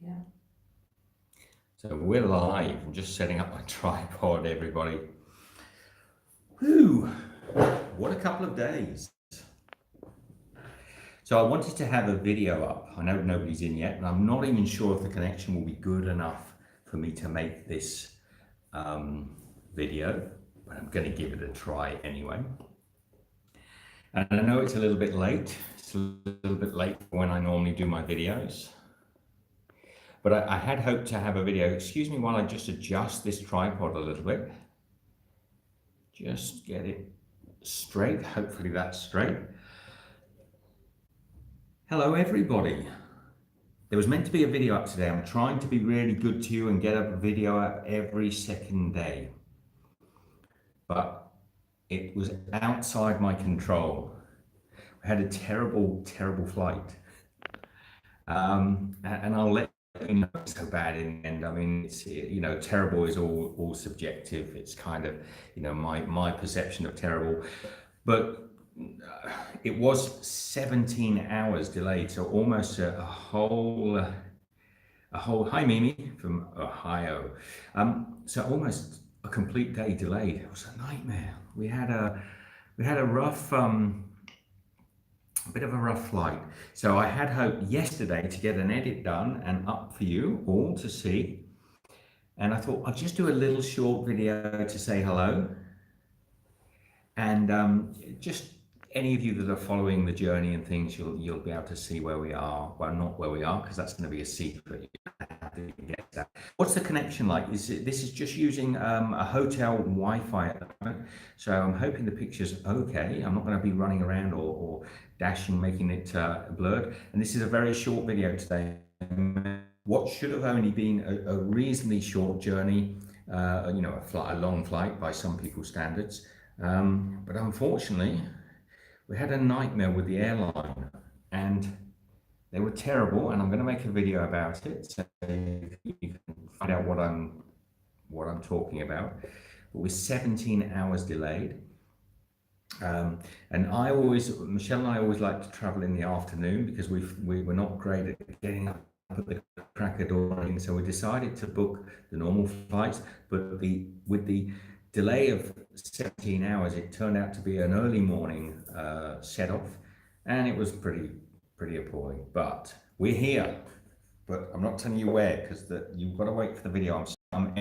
Yeah. So we're live. I'm just setting up my tripod, everybody. Whew, what a couple of days. So I wanted to have a video up. I know nobody's in yet, and I'm not even sure if the connection will be good enough for me to make this video, but I'm going to give it a try anyway. And I know it's a little bit late. It's a little bit late for when I normally do my videos. But I had hoped to have a video. Excuse me while I just adjust this tripod a little bit. Just get it straight. Hopefully that's straight. Hello everybody. There was meant to be a video up today. I'm trying to be really good to you and get a video up every second day. But it was outside my control. I had a terrible, terrible flight. And I'll let you know it's so bad in the end. I mean, it's, you know, terrible is all subjective. It's kind of, you know, my perception of terrible. But it was 17 hours delayed, so almost a whole, hi Mimi from Ohio. So almost a complete day delayed. It was a nightmare. We had a rough, a bit of a rough flight. So I had hoped yesterday to get an edit done and up for you all to see. And I thought I'll just do a little short video to say hello. And just any of you that are following the journey and things, you'll be able to see where we are. Well, not where we are, because that's going to be a secret. What's the connection like? This is just using a hotel Wi-Fi at the moment, so I'm hoping the picture's okay. I'm not going to be running around or dashing, making it blurred. And this is a very short video today. What should have only been a reasonably short journey, you know, a long flight by some people's standards. But unfortunately, we had a nightmare with the airline, and they were terrible. And I'm going to make a video about it, so you can find out what I'm talking about. But we're 17 hours delayed, and Michelle and I always like to travel in the afternoon because we were not great at getting up at the crack of dawn. So we decided to book the normal flights, but with the delay of 17 hours, it turned out to be an early morning set off, and it was pretty appalling. But we're here, but I'm not telling you where, because you've got to wait for the video. I'm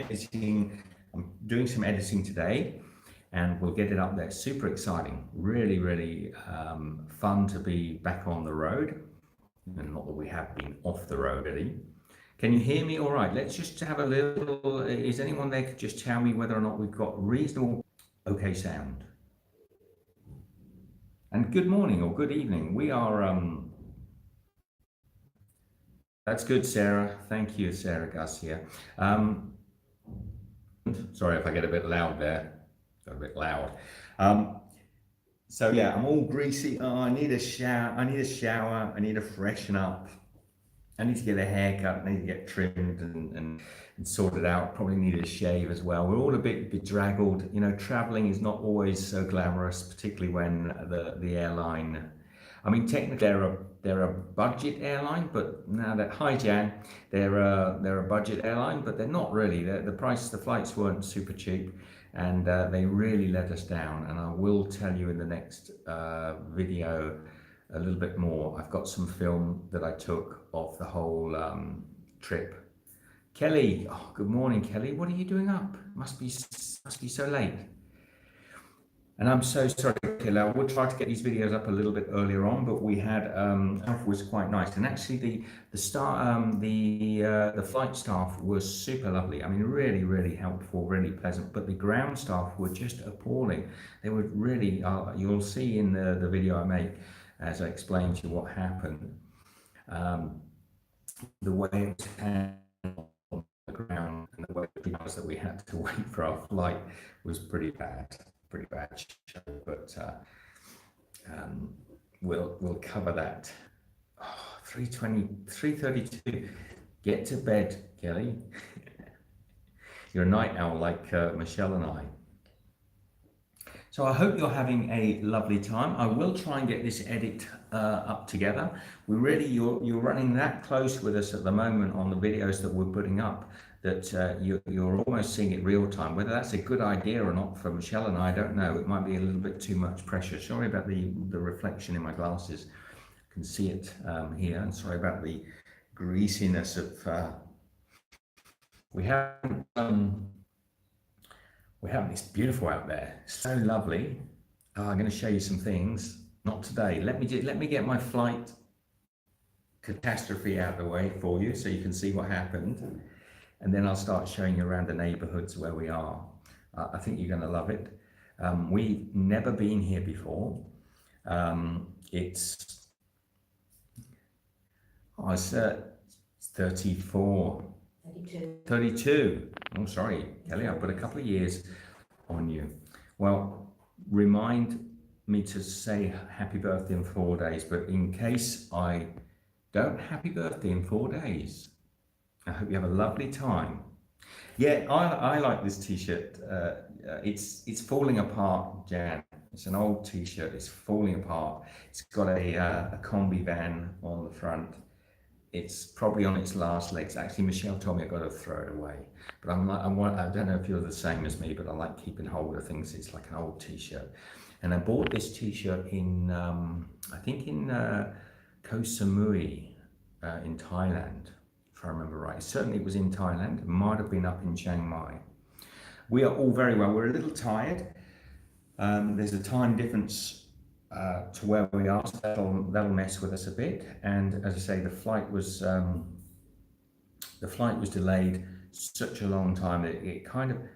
doing some editing today, and we'll get it up there. Super exciting, really fun to be back on the road, and not that we have been off the road really. Can you hear me all right? Let's just have a little, is anyone there could just tell me whether or not we've got reasonable, okay sound? And good morning or good evening. We are, that's good, Sarah. Thank you, Sarah Garcia. Sorry if I get a bit loud there, got a bit loud. So yeah, I'm all greasy. Oh, I need a shower, I need to freshen up. I need to get a haircut, I need to get trimmed and sorted out, probably need a shave as well. We're all a bit bedraggled. You know, traveling is not always so glamorous, particularly when the airline, I mean, technically they're a budget airline, but now that, hi Jan, they're a budget airline, but they're not really. The flights weren't super cheap, and they really let us down. And I will tell you in the next video a little bit more. I've got some film that I took of the whole trip. Kelly, oh, good morning, Kelly. What are you doing up? Must be so late. And I'm so sorry, Kelly. I would try to get these videos up a little bit earlier on, but we had was quite nice. And actually, the flight staff was super lovely. I mean, really helpful, really pleasant. But the ground staff were just appalling. They were really. You'll see in the video I make, as I explained to you what happened, the way it was handled on the ground and the way that we had to wait for our flight was pretty bad show, but we'll cover that. Oh, 3:32. Get to bed, Kelly. You're a night owl like Michelle and I. So I hope you're having a lovely time. I will try and get this edit up together. You're running that close with us at the moment on the videos that we're putting up that you're almost seeing it real time. Whether that's a good idea or not for Michelle and I don't know. It might be a little bit too much pressure. Sorry about the reflection in my glasses. I can see it here, and sorry about the greasiness of. We haven't. It's beautiful out there, so lovely. I'm going to show you some things. Not today. Let me get my flight catastrophe out of the way for you, so you can see what happened, and then I'll start showing you around the neighbourhoods where we are. I think you're going to love it. We've never been here before. It's 34. 32. Oh, sorry, Kelly, I've got a couple of years on you. Well, remind me to say happy birthday in 4 days, but in case I don't, happy birthday in 4 days. I hope you have a lovely time. Yeah, I like this t-shirt. It's falling apart, Jan. It's an old t-shirt. It's falling apart. It's got a combi van on the front. It's probably on its last legs. Actually, Michelle told me I've got to throw it away. But I don't know if you're the same as me, but I like keeping hold of things. It's like an old t-shirt. And I bought this t-shirt in, I think in Koh Samui in Thailand, if I remember right. Certainly it was in Thailand. It might have been up in Chiang Mai. We are all very well. We're a little tired. There's a time difference to where we are, so that'll mess with us a bit. And as I say, the flight was delayed such a long time that it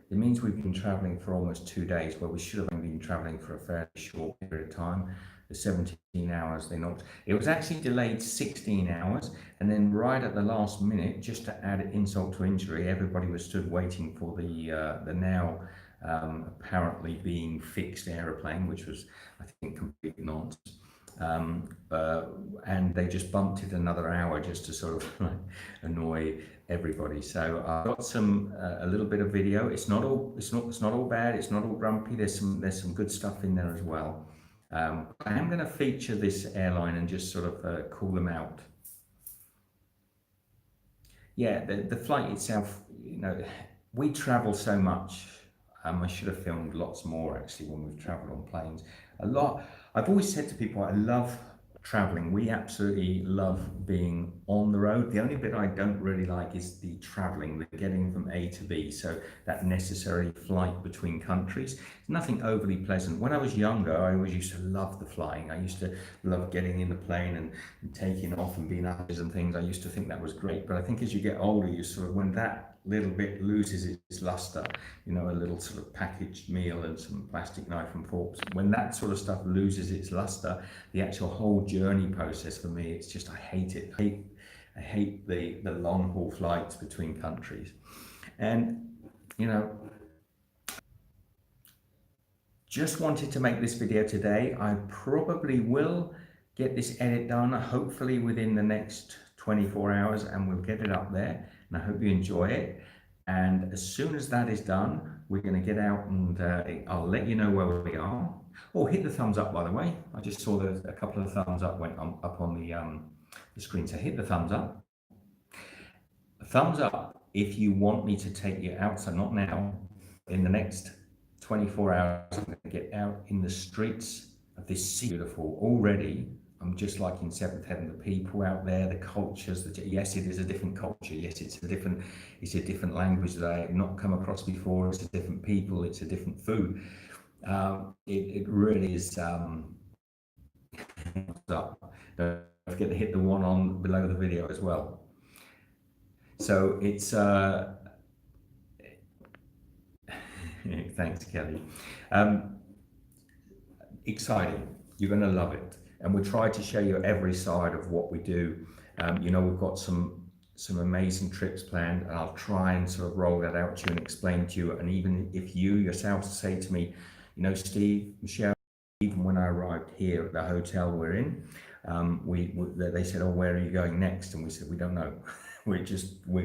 means we've been traveling for almost 2 days, where we should have been traveling for a fairly short period of time. The 17 hours they knocked. It was actually delayed 16 hours, and then right at the last minute, just to add insult to injury, everybody was stood waiting for the now apparently being fixed aeroplane, which was, I think, complete nonsense. And they just bumped it another hour just to sort of annoy everybody. So I've got a little bit of video. It's not all bad. It's not all grumpy. There's some good stuff in there as well. I am going to feature this airline and just sort of call them out. Yeah, the flight itself, we travel so much. I should have filmed lots more actually when we've traveled on planes. A lot. I've always said to people, I love traveling. We absolutely love being on the road. The only bit I don't really like is the traveling, the getting from A to B. So that necessary flight between countries. It's nothing overly pleasant. When I was younger, I always used to love the flying. I used to love getting in the plane and taking off and being up and things. I used to think that was great. But I think as you get older, you sort of, when that little bit loses its luster, a little sort of packaged meal and some plastic knife and forks, when that sort of stuff loses its luster, the actual whole journey process for me, it's just, I hate it. I hate the long haul flights between countries. And just wanted to make this video today. I probably will get this edit done hopefully within the next 24 hours, and we'll get it up there. And I hope you enjoy it. And as soon as that is done, we're going to get out and I'll let you know where we are. Oh, hit the thumbs up, by the way. I just saw that a couple of thumbs up went up on the screen. So hit the thumbs up. Thumbs up if you want me to take you out. So not now. In the next 24 hours, I'm going to get out in the streets of this city. Beautiful already. I'm just like in Seventh Heaven, the people out there, the cultures. Yes, it is a different culture. Yes, it's a different language that I have not come across before. It's a different people. It's a different food. It really is. Don't forget to hit the one on below the video as well. So it's thanks, Kelly. Exciting. You're going to love it. And we try to show you every side of what we do. We've got some amazing trips planned, and I'll try and sort of roll that out to you and explain to you. And even if you yourself say to me, Steve, Michelle, even when I arrived here at the hotel we're in, they said, oh, where are you going next? And we said, we don't know. We're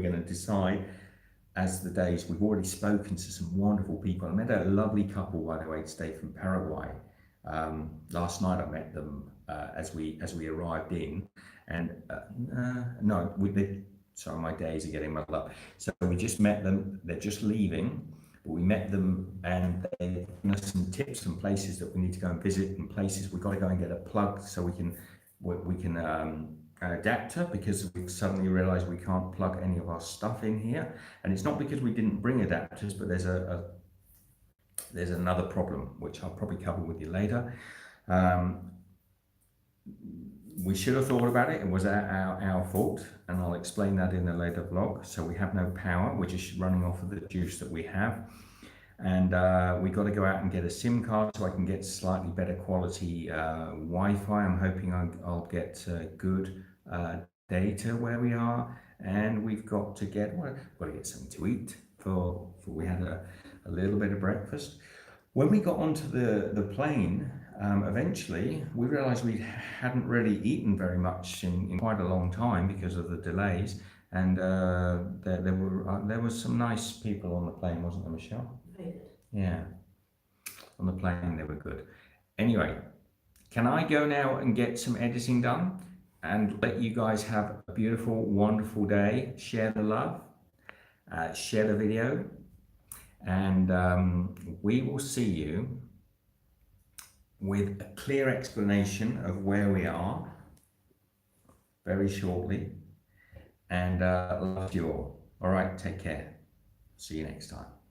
going to decide as the days, we've already spoken to some wonderful people. I met a lovely couple, by the way, today from Paraguay. Last night I met them as we arrived in, and no, sorry, my days are getting muddled up. So we just met them. They're just leaving, but we met them, and they gave us some tips and places that we need to go and visit, and places we've got to go and get a plug so we can an adapter, because we suddenly realized we can't plug any of our stuff in here. And it's not because we didn't bring adapters, but there's another problem which I'll probably cover with you later. We should have thought about it. It was our fault, and I'll explain that in a later vlog. So we have no power. We're just running off of the juice that we have, and we got to go out and get a SIM card so I can get slightly better quality Wi-Fi. I'm hoping I'll get good data where we are, and we've got to get something to eat. For we had a little bit of breakfast. When we got onto the plane, eventually we realized we hadn't really eaten very much in quite a long time because of the delays, and there were some nice people on the plane, wasn't there, Michelle? Very good. Yeah, on the plane they were good. Anyway, can I go now and get some editing done and let you guys have a beautiful, wonderful day? Share the love, share the video, and we will see you with a clear explanation of where we are very shortly. And love you all. All right, take care. See you next time.